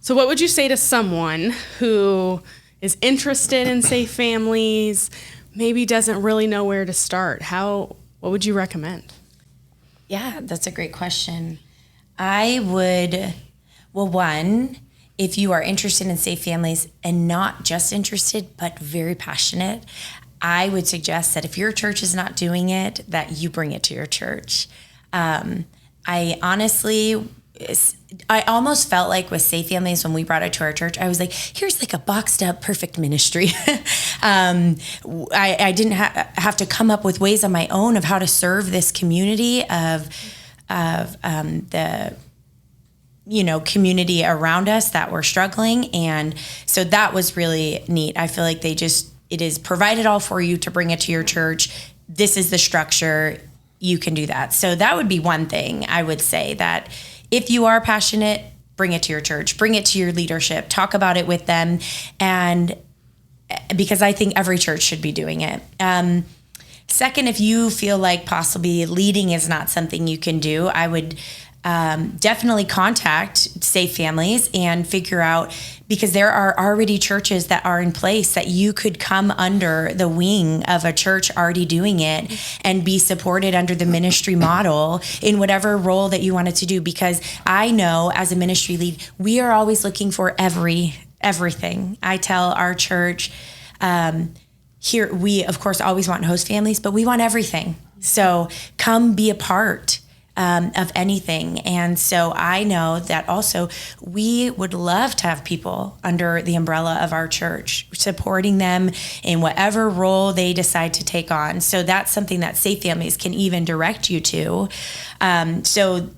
So what would you say to someone who is interested in safe families, maybe doesn't really know where to start? What would you recommend? Yeah, that's a great question. I would, well, one, if you are interested in safe families and not just interested, but very passionate, I would suggest that if your church is not doing it, that you bring it to your church. I almost felt like with Safe Families, when we brought it to our church, I was like, here's like a boxed up perfect ministry. I didn't have to come up with ways on my own of how to serve this community of the community around us that were struggling. And so that was really neat. I feel like it is provided all for you to bring it to your church. This is the structure. You can do that. So that would be one thing I would say, that if you are passionate, bring it to your church, bring it to your leadership, talk about it with them. And because I think every church should be doing it. Second, if you feel like possibly leading is not something you can do, I would definitely contact Safe Families and figure out, because there are already churches that are in place that you could come under the wing of a church already doing it and be supported under the ministry model in whatever role that you wanted to do. Because I know as a ministry lead, we are always looking for everything. I tell our church, here, we of course always want host families, but we want everything. So come be a part of anything. And so I know that also we would love to have people under the umbrella of our church, supporting them in whatever role they decide to take on. So that's something that Safe Families can even direct you to. So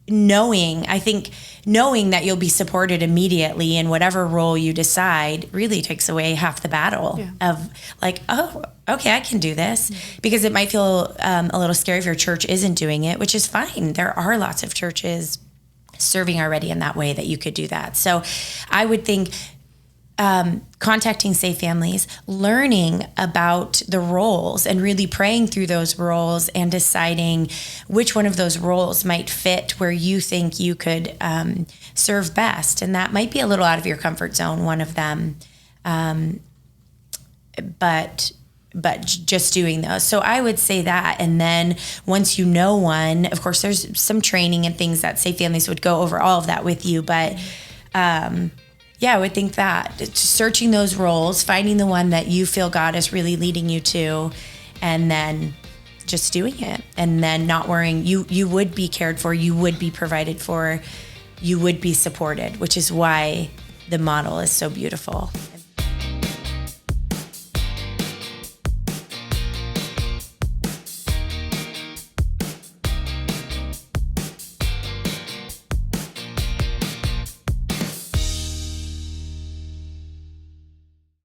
knowing that you'll be supported immediately in whatever role you decide really takes away half the battle of like, oh, okay, I can do this. Because it might feel a little scary if your church isn't doing it, which is fine. There are lots of churches serving already in that way that you could do that. So I would think contacting Safe Families, learning about the roles and really praying through those roles and deciding which one of those roles might fit where you think you could serve best. And that might be a little out of your comfort zone, one of them. But just doing those. So I would say that. And then once you know one, of course, there's some training and things that Safe Families would go over all of that with you. But I would think that searching those roles, finding the one that you feel God is really leading you to, and then just doing it. And then not worrying, you would be cared for, you would be provided for, you would be supported, which is why the model is so beautiful.